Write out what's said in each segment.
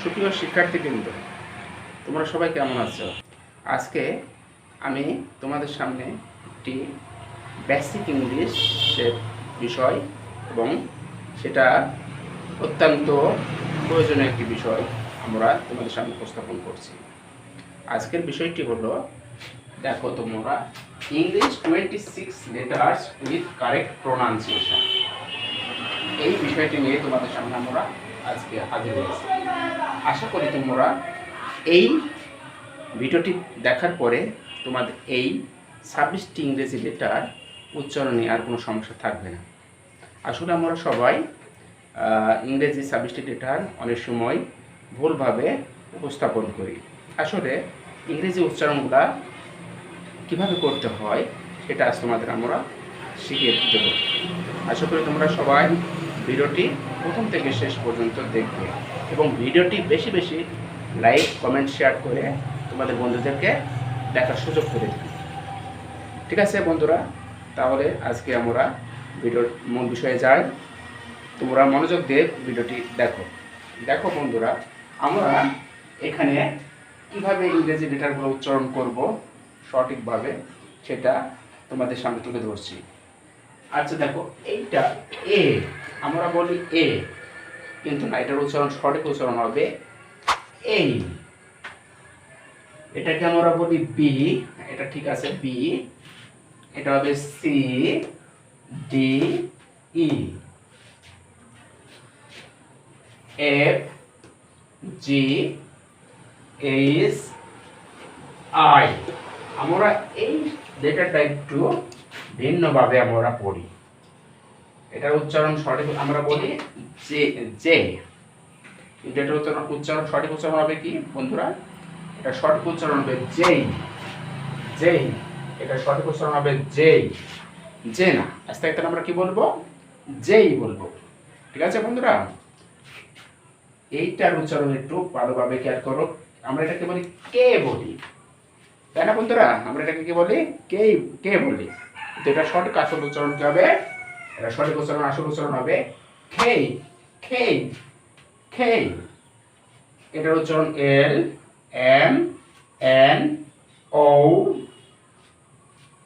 সুপ্রিয় শিক্ষার্থীবৃন্দ, তোমরা সবাই কেমন আছো? আজকে আমি তোমাদের সামনে একটি বেসিক ইংলিশের বিষয় এবং সেটা অত্যন্ত প্রয়োজনীয় একটি বিষয় আমরা তোমাদের সামনে উপস্থাপন করছি। আজকের বিষয়টি হলো, দেখো তোমরা, English 26 letters with correct pronunciation. এই বিষয়টি নিয়ে তোমাদের সামনে আমরা আজকে হাজির হয়েছি। আশা করি তোমরা এই ভিডিওটি দেখার পরে তোমাদের এই 26টি ইংরেজি লেটার উচ্চারণে আর কোনো সমস্যা থাকবে না। আসলে আমরা সবাই ইংরেজি 26টি লেটার অনেক সময় ভুলভাবে উপস্থাপন করি। আসলে ইংরেজি উচ্চারণগুলো কীভাবে করতে হয় সেটা আজ তোমাদের আমরা শিখিয়ে দেব। আশা করি তোমরা সবাই ভিডিওটি প্রথম থেকে শেষ পর্যন্ত দেখবে এবং ভিডিওটি বেশি বেশি লাইক, কমেন্ট, শেয়ার করে তোমাদের বন্ধুদেরকে দেখার সুযোগ করে দেবে। ঠিক আছে বন্ধুরা, তাহলে আজকে আমরা ভিডিওর মূল বিষয়ে যাই। তোমরা মনোযোগ দিয়ে ভিডিওটি দেখো বন্ধুরা, আমরা এখানে কিভাবে ইংরেজি লেটারগুলো উচ্চারণ করব সঠিকভাবে সেটা তোমাদের সামনে তুলে ধরছি। আচ্ছা দেখো, এইটা এ, আমরা বলি এ, কিন্তু না, এটার উচ্চারণ সঠিক উচ্চারণ হবে এই। এটাকে আমরা বলি বি, এটা ঠিক আছে বি। এটা হবে C D E, F G H I. আমরা এই লেটারটা একটু ভিন্নভাবে আমরা পড়ি। এটার উচ্চারণ সঠিক আমরা বলি জে জে, কিন্তু এটার উচ্চারণ সঠিক উচ্চারণ হবে কি বন্ধুরা? এটা সঠিক উচ্চারণ হবে জেই জেই। এটা সঠিক উচ্চারণ হবে জেই, জে না। আস্তে আস্তে আমরা কি বলবো? জেই বলবো। ঠিক আছে বন্ধুরা, এইটার উচ্চারণ একটু ভালোভাবে খেয়াল করো। আমরা এটাকে বলি কে বলি, তাই না বন্ধুরা? আমরা এটাকে কি বলি? কে কে বলি। তো এটা সঠিক আসল উচ্চারণ কি হবে? এটা সঠিক উচ্চারণ আসল উচ্চারণ হবে খেই খেই খেই। এটার উচ্চারণ এল এম এন ও।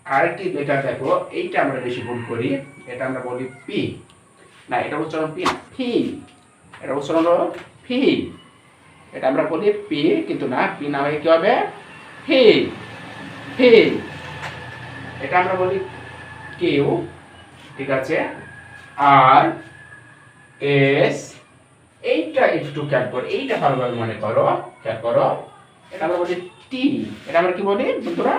আরেকটি লেটার দেখো, এইটা আমরা বেশি ভুল করি, এটা আমরা বলি পি। না, এটা উচ্চারণ পি না, ফি। এটা উচ্চারণ হলো ফি। এটা আমরা বলি পি, কিন্তু না, পি না হয়ে কি হবে? ফি ফি। এটা আমরা বলি কিউ, ঠিক আছে, আর এস। এইটা একটু খেয়াল করো, এইটা ভালোভাবে মনে করো, খেয়াল করো। এটা আমরা বলি টি। এটা আমরা কি বলি বন্ধুরা?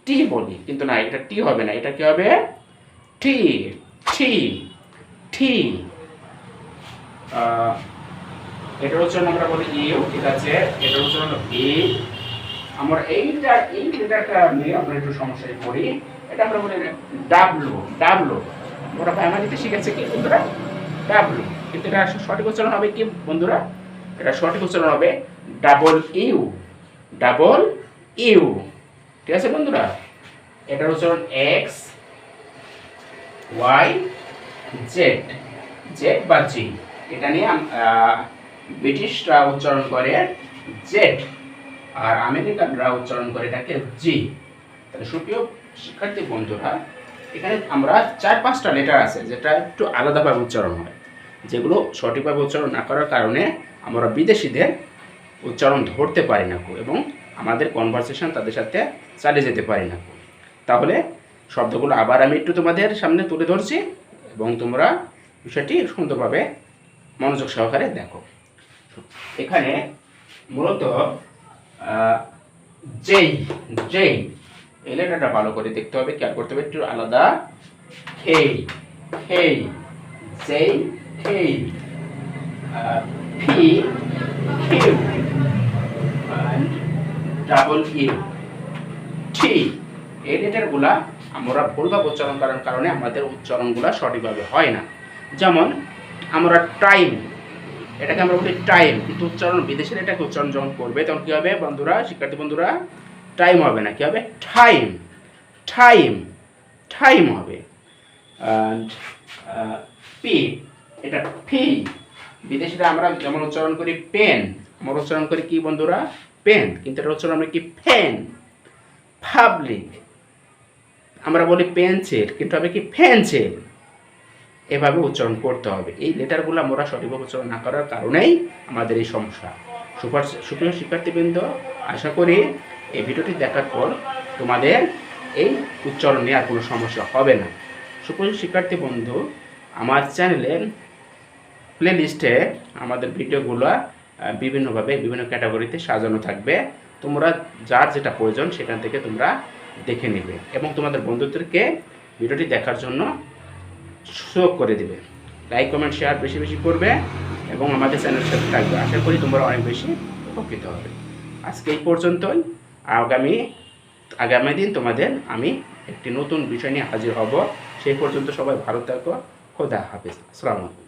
টি বলি, কিন্তু না, এটা টি হবে না, এটা কি হবে? টি টি টি। এটার উচ্চারণ আমরা বলি ইউ, ঠিক আছে। এটার উচ্চারণ বি। আমরা এই লেটারটা নিয়ে আমরা একটু সমস্যায় পড়ি। এটা আমরা বলি ডাব্লু ডাব্লু। আমরা প্রাইমারিতে শিখেছি কি বন্ধুরা? ডাব্লু, কিন্তু এটা সঠিক উচ্চারণ হবে কি বন্ধুরা? এটা সঠিক উচ্চারণ হবে ডাবল ইউ ডাবল ইউ। ঠিক আছে বন্ধুরা, এটার উচ্চারণ এক্স ওয়াই জেড, জেড বা জি। এটা নিয়ে ব্রিটিশরা উচ্চারণ করে জেড, আর আমেরিকানরা উচ্চারণ করে এটাকে জি। তাহলে সুপ্রিয় শিক্ষার্থী বন্ধুরা, এখানে আমরা 4-5টা লেটার আছে যেটা একটু আলাদাভাবে উচ্চারণ হয়, যেগুলো সঠিকভাবে উচ্চারণ না করার কারণে আমরা বিদেশিদের উচ্চারণ ধরতে পারি না এবং আমাদের কনভারসেশন তাদের সাথে চালিয়ে যেতে পারি না। তাহলে শব্দগুলো আবার আমি একটু তোমাদের সামনে তুলে ধরছি এবং তোমরা বিষয়টি সুন্দরভাবে মনোযোগ সহকারে দেখো। এখানে মূলত যেই যেই এই লেটারটা ভালো করে দেখতে হবে, খেয়াল করতে হবে, একটু আলাদা। খেই খেই, যেই খেই, ফি কিউ, ডাবল ইউ, টি। এই লেটারগুলা আমরা ভুলভাবে উচ্চারণ করার কারণে আমাদের উচ্চারণগুলো সঠিকভাবে হয় না। যেমন আমরা টাইম, এটাকে আমরা বলি টাইম, কিন্তু উচ্চারণ বিদেশের এটাকে উচ্চারণ যখন করবে তখন কী হবে বন্ধুরা, শিক্ষার্থী বন্ধুরা? টাইম হবে না, কী হবে? টাইম টাইম টাইম হবে। পি, এটা ফি বিদেশিরা আমরা যেমন উচ্চারণ করি পেন, আমরা উচ্চারণ করি কি বন্ধুরা? পেন, কিন্তু এটা উচ্চারণ আমরা কি ফ্যান। পাবলিক আমরা বলি পেন্সিল, কিন্তু হবে কি পেন্সিল। এভাবে উচ্চারণ করতে হবে। এই লেটারগুলো আমরা সঠিকভাবে উচ্চারণ না করার কারণেই আমাদের এই সমস্যা। সুপ্রিয় শিক্ষার্থীবৃন্দ, আশা করি এই ভিডিওটি দেখার পর তোমাদের এই উচ্চারণে আর কোনো সমস্যা হবে না। সুপ্রিয় শিক্ষার্থী বন্ধু, আমার চ্যানেলের প্লে লিস্টে আমাদের ভিডিওগুলো বিভিন্নভাবে বিভিন্ন ক্যাটাগরিতে সাজানো থাকবে। তোমরা যার যেটা প্রয়োজন সেখান থেকে তোমরা দেখে নেবে এবং তোমাদের বন্ধুদেরকে ভিডিওটি দেখার জন্য সুযোগ করে দেবে। লাইক কমেন্ট শেয়ার বেশি বেশি করবে এবং আমাদের চ্যানেলের সাথে থাকবে। আশা করি তোমরা অনেক বেশি উপকৃত হবে। আজকে এই পর্যন্তই। আগামী দিন তোমাদের আমি একটি নতুন বিষয় নিয়ে হাজির হব। সেই পর্যন্ত সবাই ভালো থাকো। খোদা হাফেজ। আসসালামু আলাইকুম।